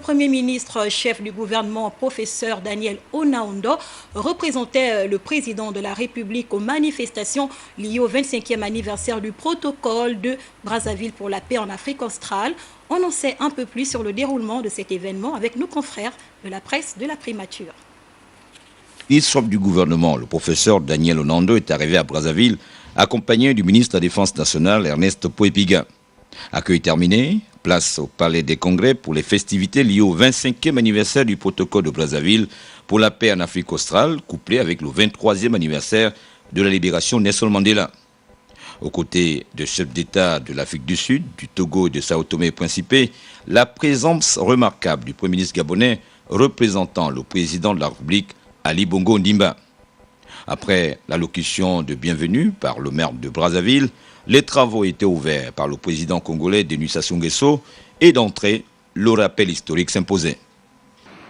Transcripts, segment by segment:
Premier ministre, chef du gouvernement, professeur Daniel Onaondo, représentait le président de la République aux manifestations liées au 25e anniversaire du protocole de Brazzaville pour la paix en Afrique australe. On en sait un peu plus sur le déroulement de cet événement avec nos confrères de la presse de la primature. Chef du gouvernement, le professeur Daniel Onaondo est arrivé à Brazzaville accompagné du ministre de la Défense nationale Ernest Poepiga. Accueil terminé, place au Palais des Congrès pour les festivités liées au 25e anniversaire du protocole de Brazzaville pour la paix en Afrique australe, couplé avec le 23e anniversaire de la libération de Nelson Mandela. Aux côtés de chefs d'État de l'Afrique du Sud, du Togo et de Sao Tomé et Principe, la présence remarquable du Premier ministre gabonais représentant le président de la République, Ali Bongo Ondimba. Après l'allocution de bienvenue par le maire de Brazzaville, les travaux étaient ouverts par le président congolais Denis Sassou Nguesso et d'entrée, le rappel historique s'imposait.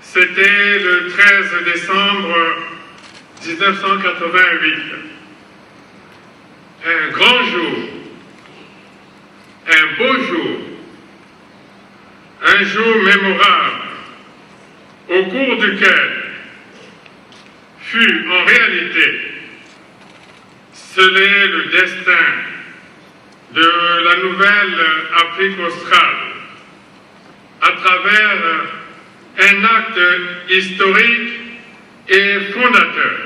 C'était le 13 décembre 1988. Un grand jour, un beau jour, un jour mémorable au cours duquel fut en réalité scellé le destin de la nouvelle Afrique australe à travers un acte historique et fondateur.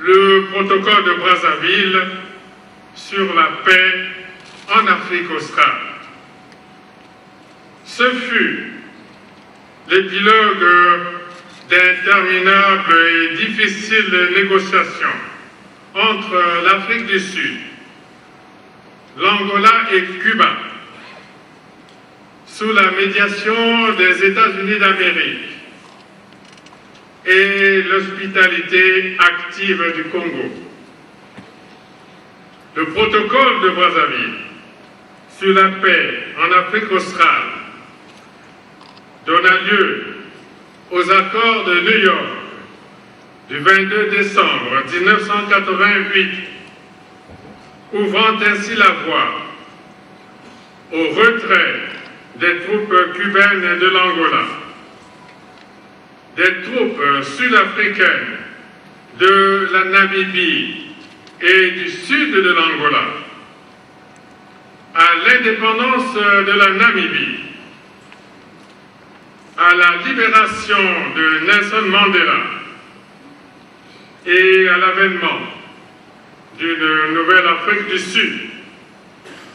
Le protocole de Brazzaville sur la paix en Afrique australe. Ce fut l'épilogue d'interminables et difficiles négociations entre l'Afrique du Sud, l'Angola et Cuba, sous la médiation des États-Unis d'Amérique et l'hospitalité active du Congo. Le protocole de Brazzaville sur la paix en Afrique australe donna lieu aux accords de New York du 22 décembre 1988, ouvrant ainsi la voie au retrait des troupes cubaines de l'Angola, des troupes sud-africaines de la Namibie et du sud de l'Angola, à l'indépendance de la Namibie, à la libération de Nelson Mandela et à l'avènement d'une nouvelle Afrique du Sud,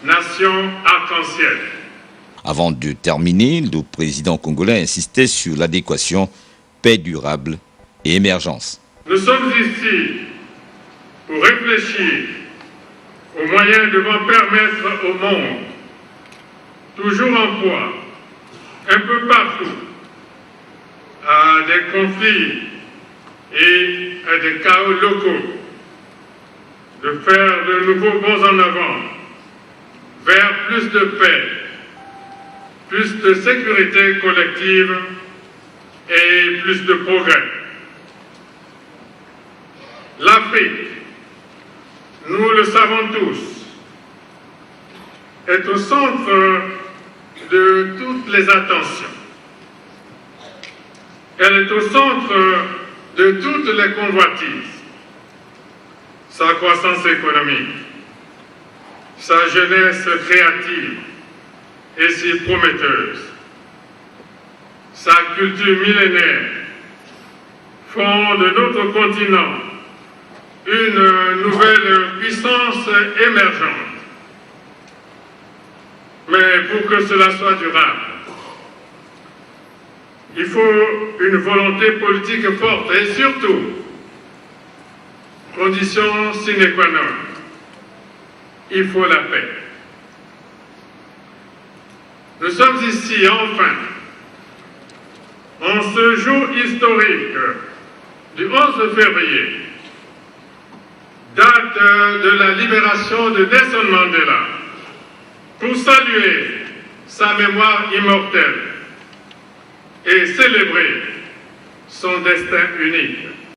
nation arc-en-ciel. Avant de terminer, le président congolais insistait sur l'adéquation paix durable et émergence. Nous sommes ici pour réfléchir aux moyens devant permettre au monde, toujours en proie, un peu partout, à des conflits et à des chaos locaux, de faire de nouveaux bonds en avant vers plus de paix, plus de sécurité collective et plus de progrès. L'Afrique, nous le savons tous, est au centre de toutes les attentions. Elle est au centre de toutes les convoitises. Sa croissance économique, sa jeunesse créative et si prometteuse, sa culture millénaire font de notre continent une nouvelle puissance émergente. Mais pour que cela soit durable, il faut une volonté politique forte et surtout, condition sine qua non, il faut la paix. Nous sommes ici enfin, en ce jour historique du 11 février, date de la libération de Nelson Mandela, pour saluer sa mémoire immortelle et célébrer son destin unique.